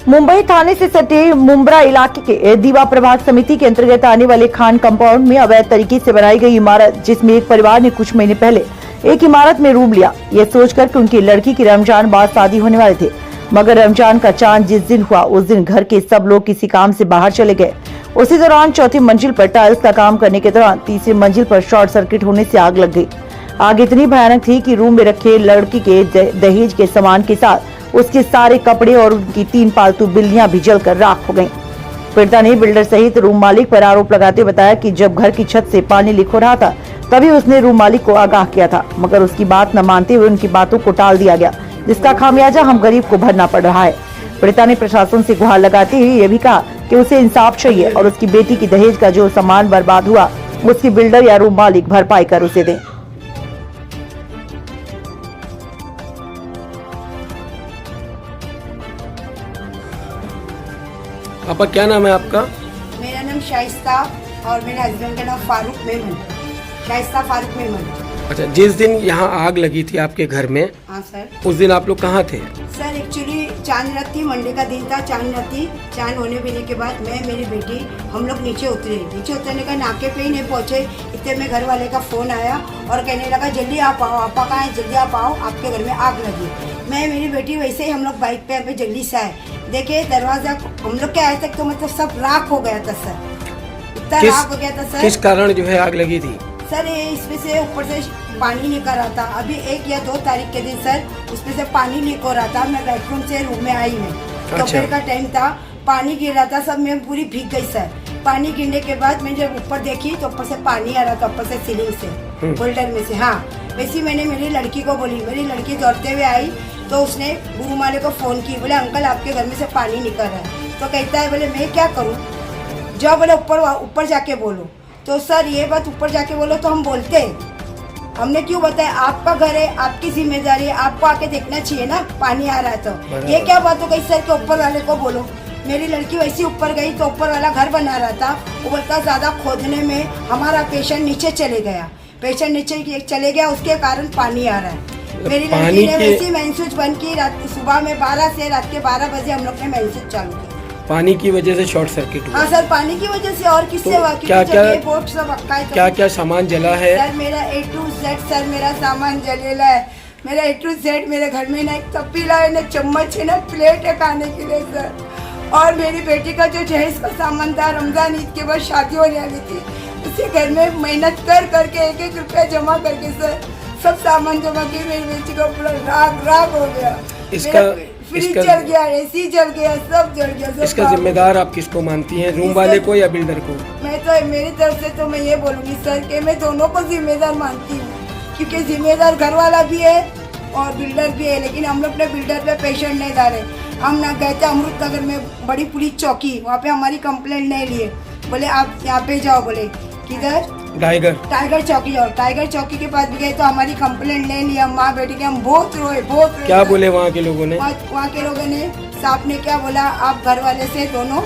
मुंबई थाने से सटे मुंब्रा इलाके के दीवा प्रभाग समिति के अंतर्गत आने वाले खान कंपाउंड में अवैध तरीके से बनाई गई इमारत, जिसमें एक परिवार ने कुछ महीने पहले एक इमारत में रूम लिया, ये सोचकर कि उनकी लड़की की रमजान बाद शादी होने वाले थे। मगर रमजान का चांद जिस दिन हुआ उस दिन घर के सब लोग किसी काम से बाहर चले गए। उसी दौरान चौथी मंजिल पर टाइल्स का काम करने के दौरान तीसरी मंजिल पर शॉर्ट सर्किट होने से आग लग गई। आग इतनी भयानक थी कि रूम में रखे लड़की के दहेज के सामान के साथ उसके सारे कपड़े और उनकी 3 पालतू बिल्लियां भी जलकर राख हो गईं। पीड़िता ने बिल्डर सहित रूम मालिक पर आरोप लगाते बताया कि जब घर की छत से पानी लीक हो रहा था तभी उसने रूम मालिक को आगाह किया था, मगर उसकी बात न मानते हुए उनकी बातों को टाल दिया गया, जिसका खामियाजा हम गरीब को भरना पड़ रहा है। पीड़िता ने प्रशासन से गुहार लगाते हुए ये भी कहा कि उसे इंसाफ चाहिए और उसकी बेटी की दहेज का जो सामान बर्बाद हुआ उसकी बिल्डर या रूम मालिक भरपाई कर उसे दें। आपका क्या नाम है आपका? मेरा नाम शाइस्ता और मेरे हस्बैंड का नाम फारूक मेमन, शाइस्ता फारूक मेमन। अच्छा, जिस दिन यहाँ आग लगी थी आपके घर में, हाँ सर। उस दिन आप लोग कहाँ थे? सर एक्चुअली चांद रात थी, मंडे का दिन था, चांद रात थी। चांद होने पीने के बाद मैं मेरी बेटी हम लोग नीचे उतरने का नाके पे ही नहीं पहुँचे, इतने में घर वाले का फोन आया और कहने लगा जल्दी आप आओ, आपा कहाँ है, जल्दी आप आओ, आपके घर में आग लगी। मैं मेरी बेटी वैसे ही हम लोग बाइक पे अभी जल्दी से आए, देखे दरवाजा हम लोग के आए तक तो मतलब सब राख हो गया था सर, इतना राख हो गया था सर। किस कारण जो है आग लगी थी? सर ये इसमें से ऊपर से पानी निकल रहा था, अभी 1 या 2 तारीख के दिन सर उसमें से पानी लीक हो रहा था। मैं बेडरूम से रूम में आई मैं, दोपहर का टाइम था, पानी गिर रहा था, सब मैं पूरी भीग गई सर। पानी गिरने के बाद मैं जब ऊपर देखी तो ऊपर से पानी आ रहा था, ऊपर से सीलिंग से, होल्डर में से। हाँ, वैसे मैंने मेरी लड़की को बोली, मेरी लड़की दौड़ते हुए आई तो उसने गुरु माले को फोन की, बोले अंकल आपके घर में से पानी निकल रहा है। तो कहता है बोले मैं क्या करूँ, जाओ बोले ऊपर जाके बोलो। तो सर ये बात ऊपर जाके बोलो तो हम बोलते हैं, हमने क्यों बताया, आपका घर है, आपकी जिम्मेदारी है, आपको आके देखना चाहिए ना पानी आ रहा है तो। ये क्या बात हो गई सर के ऊपर वाले को बोलो। मेरी लड़की वैसी ऊपर गई तो ऊपर वाला घर बना रहा था, वो बोलता ज्यादा खोदने में हमारा पेशेंट नीचे चले गया, पेशेंट नीचे चले गया, उसके कारण पानी आ रहा है। मेरी लड़की ने वैसी मैंसूज बंद की, रात सुबह में 12 से रात के 12 बजे हम लोग ने मैंसूज चालू की। पानी की वजह से शॉर्ट सर्किट हुआ? हाँ सर, पानी की वजह से। और किससे हुआ? क्या क्या सामान जला है? सर मेरा A to Z सर मेरा सामान जलेला है, मेरा A to Z। मेरे घर में ना एक तपीला है, ना चम्मच है, ना प्लेट है खाने के लिए सर। और मेरी बेटी का जो जहेज का सामान था, रमजान ईद के बाद शादी होने वाली थी, उसे घर में मेहनत करके 1-1 रुपया जमा करके सर सब सामान जमा किए, मेरी बेटी का पूरा राग हो गया। फ्रिज जल गया, AC जल गया, सब जल गया। सब इसका जिम्मेदार आप किसको मानती हैं, रूम वाले को या बिल्डर को? मैं तो मेरी तरफ से तो मैं ये बोलूँगी सर कि मैं दोनों को जिम्मेदार मानती हूँ, क्योंकि जिम्मेदार घर वाला भी है और बिल्डर भी है। लेकिन हम लोग ने बिल्डर पे पेशेंट नहीं डाले। हम ना गए थे अमृत नगर में बड़ी पुलिस चौकी, वहाँ पे हमारी कंप्लेंट नहीं लिए, बोले आप यहाँ पे जाओ, बोले किधर, टाइगर चौकी जाओ। टाइगर चौकी के पास भी गए तो हमारी कंप्लेंट नहीं लिया, माँ बेटी के हम बहुत रोए। क्या बोले वहाँ के लोगों ने? वहाँ के लोगों ने, साहब ने क्या बोला, आप घर वाले से दोनों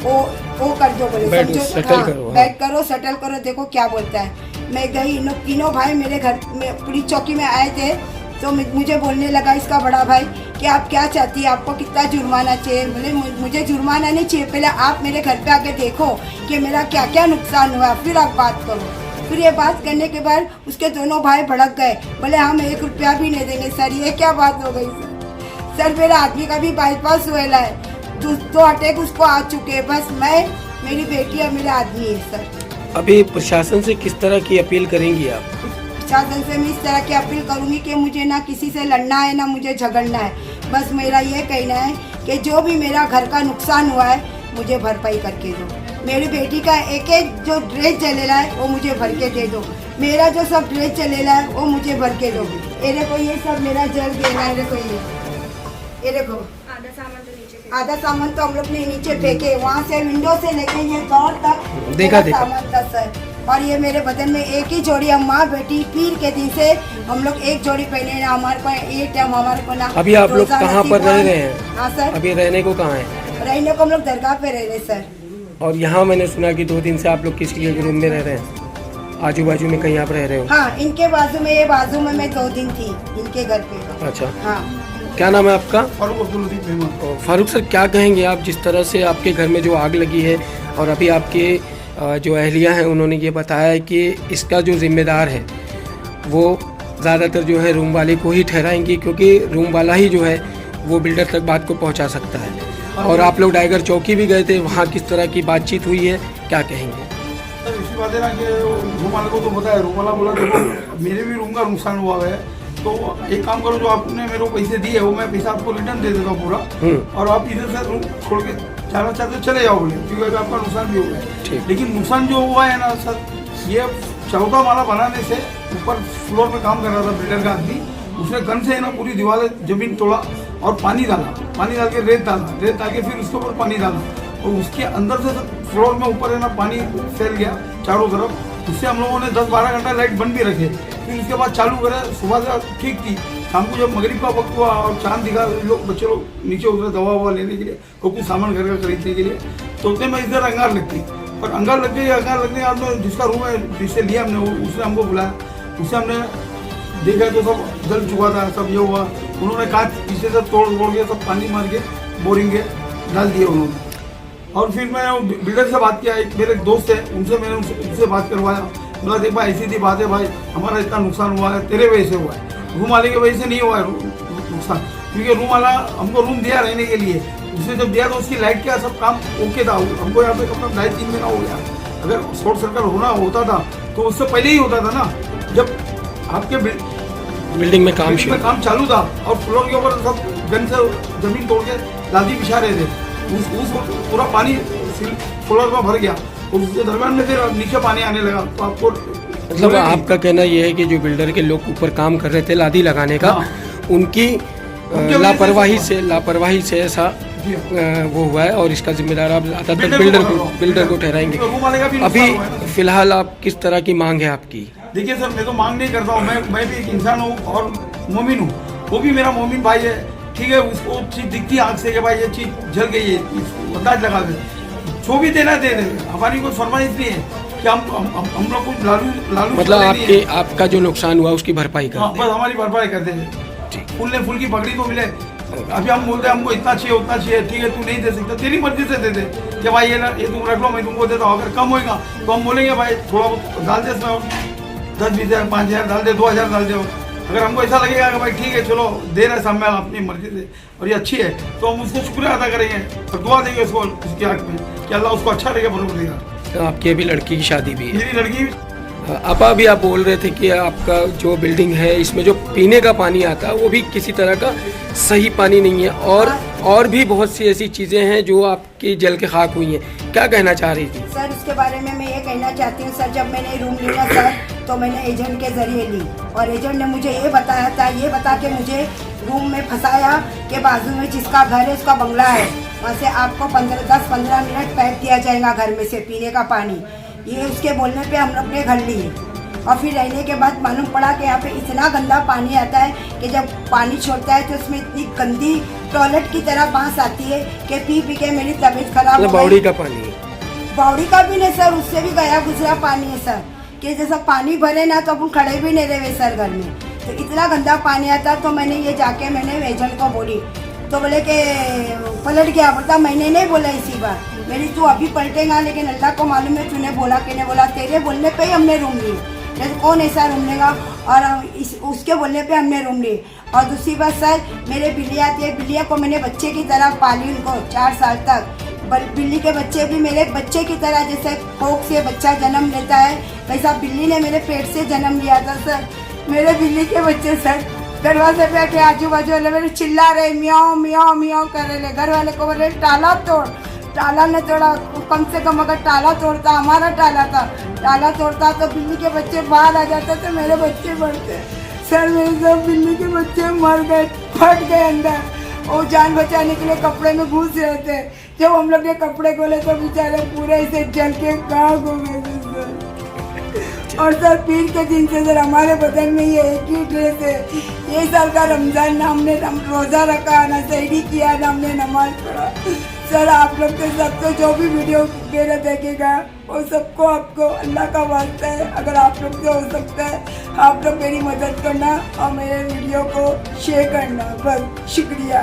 वो कर दो, बोले समझो, बैठ करो, सेटल करो, देखो क्या बोलता है। मैं गई, तीनों भाई मेरे घर में पुलिस चौकी में आए थे, तो मुझे बोलने लगा इसका बड़ा भाई कि आप क्या चाहती है, आपको कितना जुर्माना चाहिए। बोले मुझे जुर्माना नहीं चाहिए, पहले आप मेरे घर पे आके देखो कि मेरा क्या क्या नुकसान हुआ, फिर आप बात करो। फिर ये बात करने के बाद उसके दोनों भाई भड़क गए, बोले हम 1 रुपया भी नहीं देंगे। सर ये क्या बात हो गई सर, मेरा आदमी का भी बाईपास हुआ है, 2 अटैक उसको आ चुके हैं, बस मैं, मेरी बेटी और मेरा आदमी है सर। अभी प्रशासन से किस तरह की अपील करेंगी आप? प्रशासन से मैं इस तरह की अपील करूंगी कि मुझे ना किसी से लड़ना है, ना मुझे झगड़ना है, बस मेरा ये कहना है कि जो भी मेरा घर का नुकसान हुआ है मुझे भरपाई करके दो। मेरी बेटी का एक जो ड्रेस जलेला है वो मुझे भर के दे दो, मेरा जो सब ड्रेस जलेला है वो मुझे भर के दो। ये देखो ये सब मेरा जल गया है, देखो ये देखो आधा सामान तो हम लोग ने नीचे फेंके, वहाँ से विंडो से लेके ये दौर तक देखा सामान था सर। और ये मेरे बदन में एक ही जोड़ी, हम माँ बेटी पीर के दिन से हम लोग एक जोड़ी पहने ना, हमारे को ये टाइम हमारे को ना। अभी आप लोग कहाँ पर रह रहे हैं? हाँ सर, अभी रहने को कहाँ है? रहने को हम लोग दरगाह पे रह रहे सर। और यहाँ मैंने सुना कि 2 दिन से आप लोग किसी के रूम में रह रहे हैं, आजू बाजू में कहीं आप रह रहे हो? हाँ, इनके बाजू में, ये बाजू में मैं 2 दिन थी इनके घर पे। अच्छा, हाँ। क्या नाम है आपका? फारूक अब्दुल लतीफ मेहमान। और फारूक सर, क्या कहेंगे आप जिस तरह से आपके घर में जो आग लगी है और अभी आपके जो अहलिया हैं उन्होंने ये बताया है कि इसका जो जिम्मेदार है वो ज़्यादातर जो है रूम वाले को ही ठहराएंगे, क्योंकि रूम वाला ही जो है वो बिल्डर तक बात को पहुंचा सकता है। और आप लोग टाइगर चौकी भी गए थे, वहाँ किस तरह की बातचीत हुई है, क्या कहेंगे? सर इसी बात है ना कि रूम वाले को तो पता है, रूम वाला बोला देखो मेरे भी रूम का नुकसान हुआ है, तो एक काम करो, जो आपने मेरे को पैसे दिए वो मैं पैसा आपको रिटर्न दे देता हूँ पूरा, और आप इधर से रूम छोड़ के जाना चाहते हो चले जाओ बोले, क्योंकि अभी आपका नुकसान भी हो गया। लेकिन नुकसान जो हुआ है ना सर, ये चौथा माला बनाने से ऊपर फ्लोर में काम कर रहा था बिल्डर का आदमी, उसने गन से है ना पूरी दीवार जमीन तोड़ा और पानी डाला, पानी डाल के रेत डाल के फिर उसके ऊपर पानी डाला, और उसके अंदर से फ्लोर में ऊपर है ना पानी फैल गया चारों तरफ। उससे हम लोगों ने 10-12 घंटा लाइट बंद भी रखे, फिर उसके बाद चालू करे, सुबह से ठीक थी, शाम को जब मगरिब का वक्त हुआ और चांद दिखा, लोग बच्चे लोग नीचे उतरे दवा ववा लेने के लिए और कुछ सामान घर का खरीदने के लिए, तो उतने में इधर अंगार लगती, और अंगार लग गई। अंगार लगने के बाद में जिसका रूम है, जिससे लिया हमने, उसने हमको बुलाया, उससे हमने देखा तो सब जल चुका था, सब ये हुआ। उन्होंने कांच पीछे से तोड़ के सब पानी मार के बोरिंग के डाल दिए उन्होंने। और फिर मैं बिल्डर से बात किया, एक मेरे दोस्त है, उनसे मैंने उनसे बात करवाया, बोला देख भाई ऐसी थी बात है भाई, हमारा इतना नुकसान हुआ है, तेरे वजह से हुआ है, रूम वाले की वजह से नहीं हुआ है नुकसान, क्योंकि रूम वाला हमको रूम दिया रहने के लिए, उसने जब दिया तो उसकी लाइट का सब काम ओके था। हमको यहाँ पे कम 2.5-3 महीना हो गया, अगर शॉर्ट सर्किट होता था तो उससे पहले ही होता था ना, जब आपके बिल्डिंग में काम चालू था और फ्लोर के ऊपर सब गन से जमीन तोड़ के लादी बिछा रहे थे, उस पूरा पानी फ्लोर में भर गया, और उसके दरम्यान में फिर नीचे पानी आने लगा। तो आपको मतलब आपका कहना यह है कि जो बिल्डर के लोग ऊपर काम कर रहे थे लादी लगाने का, उनकी लापरवाही से ऐसा वो हुआ है, और इसका जिम्मेदार आप ज़्यादातर बिल्डर को ठहराएंगे। अभी फिलहाल आप किस तरह की मांग है आपकी? देखिए सर, मैं तो मांग नहीं करता हूँ, मैं भी एक इंसान हूँ और मोमिन हूँ, वो भी मेरा मोमिन भाई है, ठीक है। उसको चीज दिखती आग से कि भाई ये चीज जल गई है, अंदाज लगा दे, जो भी देना दे दे, हमारी कोई फरमाइश नहीं है कि हम लोग को लालू मतलब आपका जो नुकसान हुआ उसकी भरपाई कर बस हमारी भरपाई कर दे, फूल ने फूल की पगड़ी तो मिले। अभी हम बोलते हैं हमको इतना चाहिए उतना चाहिए, ठीक है तू नहीं दे सकता, तेरी मर्जी से दे दे कि भाई ये तुम रख लो, मैं तुमको देता हूँ। अगर कम होएगा तो हम बोलेंगे भाई थोड़ा बहुत डाल दे, इसमें 10-20 हज़ार 5,000 डाल दे, 2,000 डाल दे। अगर हमको ऐसा लगेगा कि भाई ठीक है चलो दे रहे सामने अपनी मर्जी से और ये अच्छी है, तो हम उसको शुक्रिया अदा करेंगे और दुआ देंगे उसको, उसके हक में कि अल्लाह उसको अच्छा रहेगा, बरकत देगा। तो आपकी अभी लड़की की शादी भी है? मेरी लड़की। आपा भी आप बोल रहे थे कि आपका जो बिल्डिंग है इसमें जो पीने का पानी आता है वो भी किसी तरह का सही पानी नहीं है, और भी बहुत सी ऐसी चीज़ें हैं जो आपकी जल के खाक हुई हैं, क्या कहना चाह रही थी? सर उसके बारे में मैं ये कहना चाहती हूँ सर, जब मैंने रूम लिया सर तो मैंने एजेंट के जरिए ली, और एजेंट ने मुझे ये बताया था, ये बता के मुझे रूम में फंसाया कि बाजू में जिसका घर है उसका बंगला है, वहाँ से आपको 10-15 मिनट पाइप दिया जाएगा घर में से पीने का पानी। ये उसके बोलने पे हम लोग ने घर लिए, और फिर रहने के बाद मालूम पड़ा कि यहाँ पे इतना गंदा पानी आता है कि जब पानी छोड़ता है तो उसमें इतनी गंदी टॉयलेट की तरह बांस आती है कि पी के मेरी तबीयत खराब हो गई। बावड़ी का पानी? बावड़ी का भी नहीं सर, उससे भी गया गुजरा पानी है सर, कि जैसा पानी भरे ना तो अपन खड़े भी नहीं रहे सर घर में, तो इतना गंदा पानी आता। तो मैंने ये जाके मैंने एजेंट को बोली, तो बोले कि पलट गया, बोलता मैंने नहीं बोला इसी बार, मेरी तू अभी पलटेगा, लेकिन अल्लाह को मालूम है तूने बोला कि नहीं बोला, तेरे बोलने पे ही हमने रूम लिए, नहीं तो कौन ऐसा रूम लेगा, और उसके बोलने पे हमने रूम लिए। और दूसरी बात सर, मेरे बिल्लियाँ आती है, बिल्लियाँ को मैंने बच्चे की तरह पाली, उनको 4 साल तक, बिल्ली के बच्चे भी मेरे बच्चे की तरह, जैसे कोख से बच्चा जन्म लेता है वैसा बिल्ली ने मेरे पेट से जन्म लिया था सर। मेरे बिल्ली के बच्चे सर दरवाजे पे आके आजू बाजू वाले मेरे चिल्ला रहे, मियाओ मियाओ मियाओ कर रहे, घर वाले को बोले टाला तोड़, ताला ने तोड़ा, कम से कम अगर ताला तोड़ता, हमारा ताला था, ताला तोड़ता तो बिल्ली के बच्चे बाहर आ जाते तो मेरे बच्चे बढ़ते सर। मेरे सब बिल्ली के बच्चे मर गए, फट गए अंदर, वो जान बचाने के लिए कपड़े में घुस रहे थे, जब हम लोग ने कपड़े खोले तो बेचारे पूरे ऐसे जल के खाक हो गए सर। और सर पीर के दिन से सर हमारे बदन में ये एक ही ड्रेस है, ये साल का रमजान ना हमने रोज़ा रखा, ना सहरी किया, ना हमने नमाज पढ़ा सर आप लोग के सबको जो भी वीडियो मेरा देखेगा वो सबको आपको अल्लाह का वास्ता है, अगर आप लोग से हो सकता है आप लोग मेरी मदद करना और मेरे वीडियो को शेयर करना। बस शुक्रिया।